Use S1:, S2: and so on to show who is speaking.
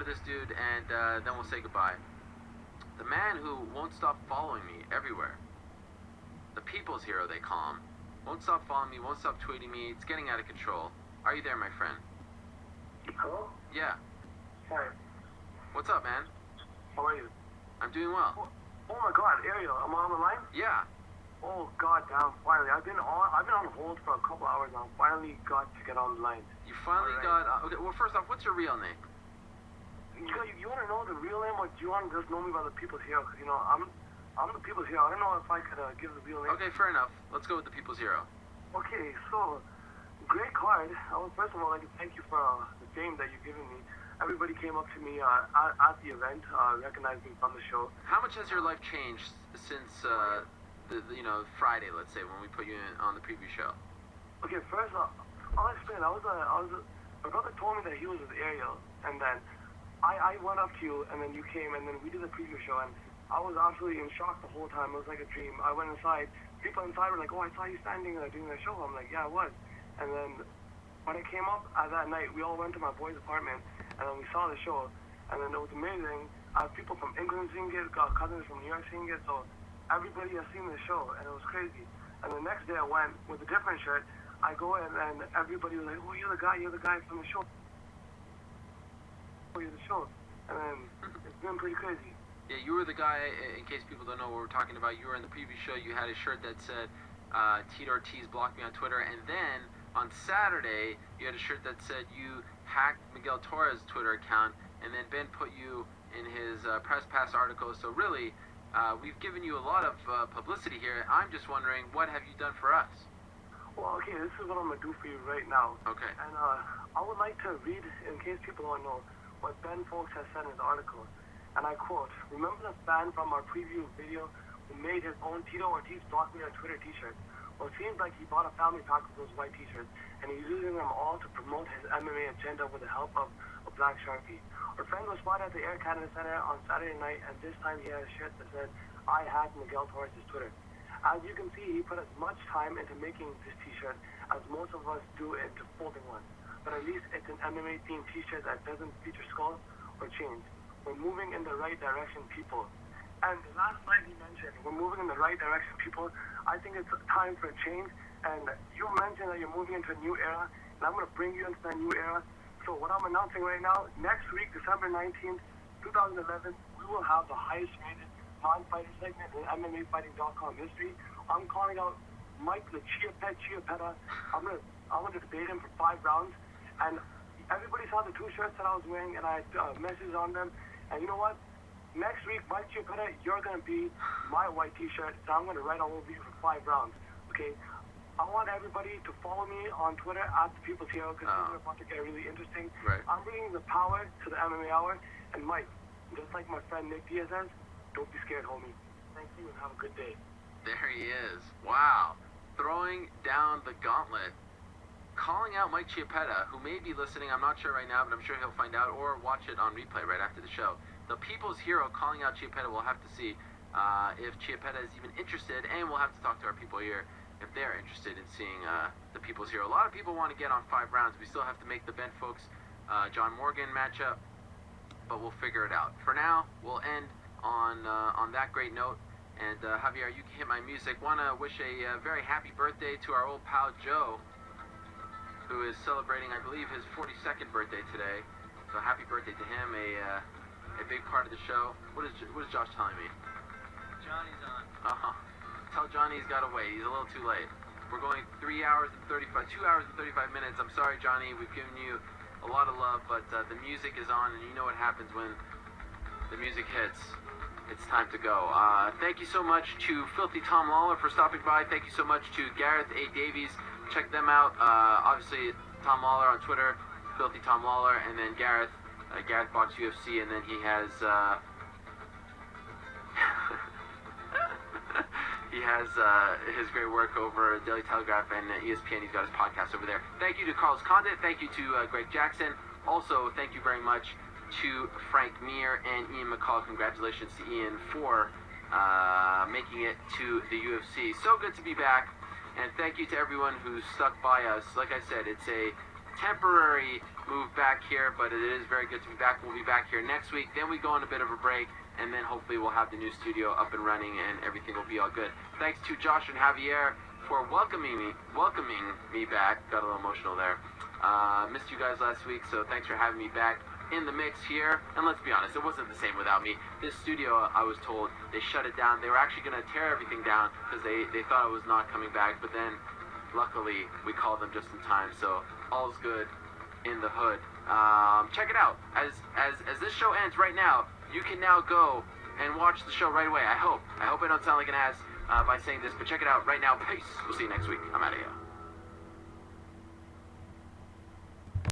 S1: to this dude, and then we'll say goodbye. The man who won't stop following me everywhere. The people's hero, they call him. Won't stop following me, won't stop tweeting me. It's getting out of control. Are you there, my friend?
S2: Hello?
S1: Yeah.
S2: Hi.
S1: What's up, man?
S2: How are you?
S1: I'm doing well.
S2: Oh my God, Ariel, am I on the line?
S1: Yeah.
S2: Oh God, damn! Finally, I've been on hold for a couple hours now. Finally got to get on the line.
S1: You finally got. Okay. Well, first off, what's your real name?
S2: You want to know the real name, or do you want to just know me by the people's hero? Because I'm the people's hero. I don't know if I could give the real name.
S1: Okay, fair enough. Let's go with the people's hero.
S2: Okay, so great card. First of all, I'd like to thank you for the fame that you've given me. Everybody came up to me at the event, recognized me from the show.
S1: How much has your life changed since Friday, let's say, when we put you on the preview show?
S2: Okay, first I'll explain. My brother told me that he was with Ariel, and then I went up to you, and then you came, and then we did the preview show, and I was absolutely in shock the whole time. It was like a dream. I went inside. People inside were like, "Oh, I saw you standing doing the show." I'm like, "Yeah, I was." And then when I came up that night, we all went to my boy's apartment, and then we saw the show, and then it was amazing. People from England seeing it, cousins from New York seeing it, so everybody has seen the show, and it was crazy. And the next day I went with a different shirt. I go in, and everybody was like, "Oh, you're the guy from the show. Oh, you're the show." And then it's been pretty crazy.
S1: Yeah, you were the guy, in case people don't know what we're talking about, you were in the preview show, you had a shirt that said, Tito Ortiz blocked me on Twitter, and then on Saturday, you had a shirt that said you hacked Miguel Torres' Twitter account, and then Ben put you in his press pass article, so really, we've given you a lot of publicity here. I'm just wondering, what have you done for us?
S2: Well, okay, this is what I'm going to do for you right now.
S1: Okay.
S2: And I would like to read, in case people don't know, what Ben Folks has said in his article. And I quote, "Remember the fan from our preview video who made his own Tito Ortiz block me on Twitter t-shirt? Well, it seems like he bought a family pack of those white t-shirts, and he's using them all to promote his MMA agenda with the help of a black Sharpie. Our friend was spotted at the Air Canada Center on Saturday night, and this time he had a shirt that said, 'I hacked Miguel Torres' Twitter.' As you can see, he put as much time into making this t-shirt as most of us do into folding one. But at least it's an MMA-themed t-shirt that doesn't feature skulls or chains. We're moving in the right direction, people." And the last line he mentioned, "We're moving in the right direction, people." I think it's time for a change. And you mentioned that you're moving into a new era, and I'm going to bring you into that new era. So what I'm announcing right now, next week, December 19th, 2011, we will have the highest rated non-fighter segment in MMAfighting.com history. I'm calling out Mike Chiappetta. I'm gonna debate him for 5 rounds. And everybody saw the 2 shirts that I was wearing, and I had messages on them. And you know what? Next week, Mike Chiappetta, you're going to be my white t-shirt, so I'm going to write all over you for 5 rounds, okay? I want everybody to follow me on Twitter at The People's Hero, because things are about to get really interesting.
S1: Right.
S2: I'm bringing the power to the MMA Hour, and Mike, just like my friend Nick Diaz says, don't be scared, homie. Thank you, and have a good day.
S1: There he is. Wow. Throwing down the gauntlet. Calling out Mike Chiappetta, who may be listening, I'm not sure right now, but I'm sure he'll find out, or watch it on replay right after the show. The people's hero calling out Chiappetta. We'll have to see if Chiappetta is even interested, and we'll have to talk to our people here if they're interested in seeing the people's hero. A lot of people want to get on 5 rounds. We still have to make the Ben Folks John Morgan matchup, but we'll figure it out. For now, we'll end on that great note. And Javier, you can hit my music. Want to wish a very happy birthday to our old pal Joe, who is celebrating, I believe, his 42nd birthday today. So happy birthday to him, a big part of the show. What is Josh telling me?
S3: Johnny's on.
S1: Tell Johnny he's got to wait. He's a little too late. We're going 2 hours and 35 minutes. I'm sorry, Johnny. We've given you a lot of love, but the music is on, and you know what happens when the music hits. It's time to go. Thank you so much to Filthy Tom Lawler for stopping by. Thank you so much to Gareth A. Davies. Check them out. Obviously, Tom Lawler on Twitter, Filthy Tom Lawler, and then Gareth Box UFC, and then he has his great work over Daily Telegraph and ESPN. He's got his podcast over there. Thank you to Carlos Condit. Thank you to Greg Jackson. Also, thank you very much to Frank Mir and Ian McCall. Congratulations to Ian for making it to the UFC. So good to be back. And thank you to everyone who stuck by us. Like I said, it's a temporary move back here, but it is very good to be back. We'll be back here next week. Then we go on a bit of a break, and then hopefully we'll have the new studio up and running, and everything will be all good. Thanks to Josh and Javier for welcoming me back. Got a little emotional there. Missed you guys last week, so thanks for having me back in the mix here. And let's be honest, it wasn't the same without me. This studio, I was told, they shut it down. They were actually going to tear everything down because they thought it was not coming back, but then luckily we called them just in time, so all's good in the hood. Check it out. As this show ends right now, you can now go and watch the show right away. I hope I don't sound like an ass by saying this, but check it out right now. Peace. We'll see you next week. I'm out of here.